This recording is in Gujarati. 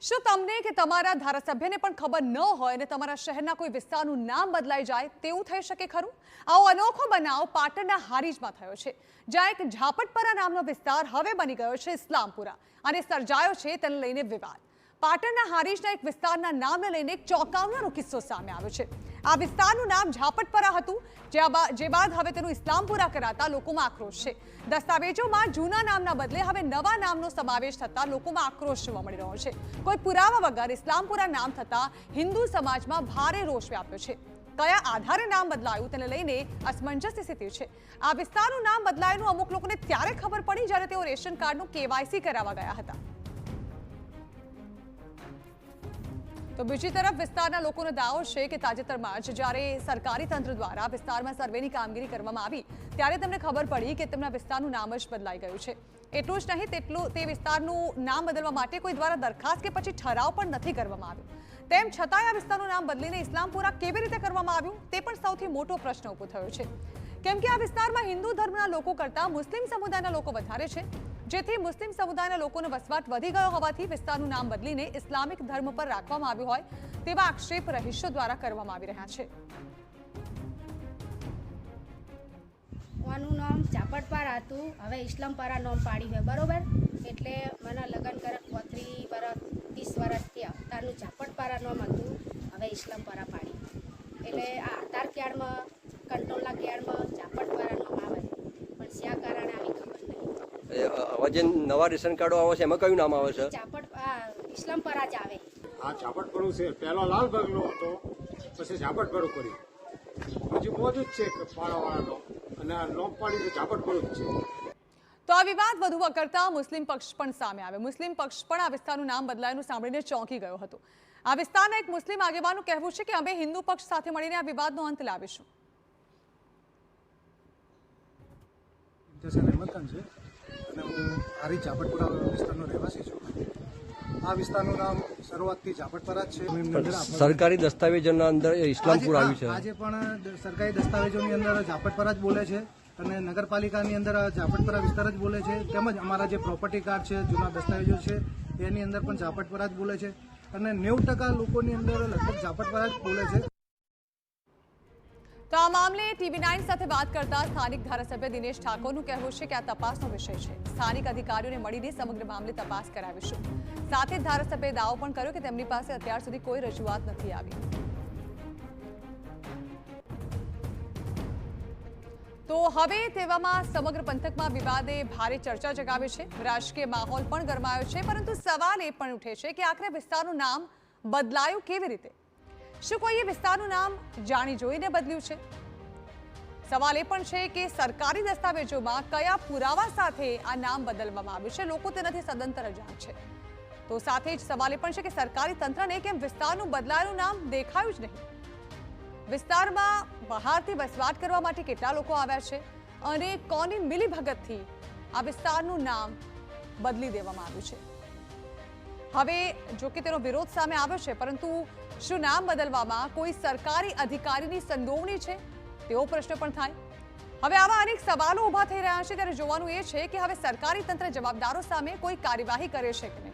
શું તમને કે તમારા ધારાસભ્યને પણ ખબર ન હોય અને તમારા શહેરના કોઈ વિસ્તારનું નામ બદલાઈ જાય તેવું થઈ શકે ખરું? આવો અનોખો બનાવ પાટણના હારીજમાં થયો છે, જ્યાં એક ઝાપટપરા નામનો વિસ્તાર હવે બની ગયો છે ઇસ્લામપુરા અને સર્જાયો છે તેને લઈને વિવાદ। પાટણના હારીજના એક વિસ્તારના નામને લઈને એક ચોંકાવનારો કિસ્સો સામે આવ્યો છે। આ વિસ્તારનું નામ ઝાપટપરા હતું, જે બાદ હવે તેનું ઇસ્લામપુરા કરાતા લોકોમાં આક્રોશ છે। દસ્તાવેજોમાં જૂના નામના બદલે હવે નવા નામનો સમાવેશ થતા લોકોમાં આક્રોશ જોવા મળી રહ્યો છે। કોઈ પુરાવા વગર ઇસ્લામપુરા નામ થતા હિન્દુ સમાજમાં ભારે રોષ વ્યાપ્યો છે। કયા આધારે નામ બદલાયું તેને લઈને અસમંજસની સ્થિતિ છે। આ વિસ્તારનું નામ બદલાયાનું અમુક લોકોને ત્યારે ખબર પડી જ્યારે તેઓ રેશન કાર્ડનું KYC કરાવવા ગયા હતા। તો બીજી તરફ વિસ્તારના લોકોનો દાવો છે કે તાજેતરમાં જ જ્યારે સરકારી તંત્ર દ્વારા વિસ્તારમાં સર્વેની કામગીરી કરવામાં આવી ત્યારે તેમને ખબર પડી કે તેમના વિસ્તારનું નામ જ બદલાઈ ગયું છે। એટલું જ નહીં, તે વિસ્તારનું નામ બદલવા માટે કોઈ દ્વારા દરખાસ્ત કે પછી ઠરાવ પણ નથી કરવામાં આવ્યો। તેમ છતાંય આ વિસ્તારનું નામ બદલીને ઇસ્લામપુરા કેવી રીતે કરવામાં આવ્યું તે પણ સૌથી મોટો પ્રશ્ન ઊભો થયો છે, કેમ કે આ વિસ્તારમાં હિન્દુ ધર્મના લોકો કરતાં મુસ્લિમ સમુદાયના લોકો વધારે છે, જેથી મુસ્લિમ સમુદાયના લોકોનો વસવાટ વધી ગયો હોવાથી વિસ્તારનું નામ બદલીને ઇસ્લામિક ધર્મ પર રાખવામાં આવ્યું હોય તેવા આક્ષેપ રહીશો દ્વારા કરવામાં આવી રહ્યા છે। મારું નામ ઝાપટપરા હતું, હવે ઇસ્લામપરા નામ પાડ્યું છે, બરોબર। એટલે મને લગ્ન કરે 35 વર્ષ 30 વર્ષ થયા, તારનું ઝાપટપરા નામ હતું, હવે ઇસ્લામપરા પાડ્યું। એટલે આ આધાર કાર્ડમાં કંટ્રોલના કાર્ડમાં ઝાપટપરા નામ આવે, પણ શા કારણે આવી ખબર નહીં। હવે જે નવા રેશન કાર્ડો આવે છે એમાં કયું નામ આવે છે? ઇસ્લામપરા જ આવે। આ ઝાપટપરું છે, પહેલો લાલબાગનો હતો, પછી ઝાપટપરું કર્યું, હજી મોજુદ છે કે પાડાવાળાનો, અને આ લોમ પાડી તો ઝાપટપરું જ છે। તો આ વિવાદ વધુ વકરતા મુસ્લિમ પક્ષ પણ સામે આવ્યો। મુસ્લિમ પક્ષ પણ આ વિસ્તારનું નામ બદલાયાનું સાંભળીને ચોંકી ગયો હતો। આ વિસ્તારના એક મુસ્લિમ આગેવાનનું કહેવું છે કે અમે હિન્દુ પક્ષ સાથે મળીને આ વિવાદનો અંત લાવીશું। અને હું હારીજ ઝાપટપરા વિસ્તારનો રહેવાસી છું। આ વિસ્તારનું નામ શરૂઆતથી ઝાપટપરા જ છે। સરકારી દસ્તાવેજોના અંદર ઇસ્લામપુર આવ્યું છે। આજે પણ સરકારી દસ્તાવેજોની અંદર ઝાપટપરા જ બોલે છે અને નગરપાલિકાની અંદર ઝાપટપરા વિસ્તાર જ બોલે છે, તેમજ અમારા જે પ્રોપર્ટી કાર્ડ છે, જૂના દસ્તાવેજો છે એની અંદર પણ ઝાપટપરા જ બોલે છે અને 90% લોકોની અંદર લગભગ ઝાપટપરા જ બોલે છે। તો આ મામલે TV9 સાથે વાત કરતા સ્થાનિક ધારાસભ્ય દિનેશ ઠાકોરનું કહેવું છે કે આ તપાસનો વિષય છે, સ્થાનિક અધિકારીઓને મળીને સમગ્ર મામલે તપાસ કરાવીશું। સાથે જ ધારાસભ્યએ દાવો પણ કર્યો કે તેમની પાસે અત્યાર સુધી કોઈ રજૂઆત નથી આવી। તો હવે તેવામાં સમગ્ર પંથકમાં વિવાદે ભારે ચર્ચા જગાવી છે, રાજકીય માહોલ પણ ગરમાયો છે, પરંતુ સવાલ એ પણ ઉઠે છે કે આખરે વિસ્તારનું નામ બદલાયું કેવી રીતે? શું કોઈએ વિસ્તારનું નામ જાણી જોઈને બદલ્યું છે? સવાલ એ પણ છે કે સરકારી દસ્તાવેજોમાં કયા પુરાવા સાથે આ નામ બદલવામાં આવ્યું છે? લોકો તેનાથી સદંતર અજાણ છે। તો સાથે જ સવાલ એ પણ છે કે સરકારી તંત્રને કેમ વિસ્તારનું બદલાયેલું નામ દેખાયું જ નહીં? વિસ્તારમાં બહારથી વસવાટ કરવા માટે કેટલા લોકો આવ્યા છે અને કોની મિલીભગતથી આ વિસ્તારનું નામ બદલી દેવામાં આવ્યું છે? હવે જો કે તેનો વિરોધ સામે આવ્યો છે, પરંતુ શું નામ બદલવામાં કોઈ સરકારી અધિકારીની સંડોવણી છે તેવો પ્રશ્ન પણ થાય। હવે આવા અનેક સવાલો ઊભા થઈ રહ્યા છે, ત્યારે જોવાનું એ છે કે હવે સરકારી તંત્ર જવાબદારો સામે કોઈ કાર્યવાહી કરે છે કે નહીં।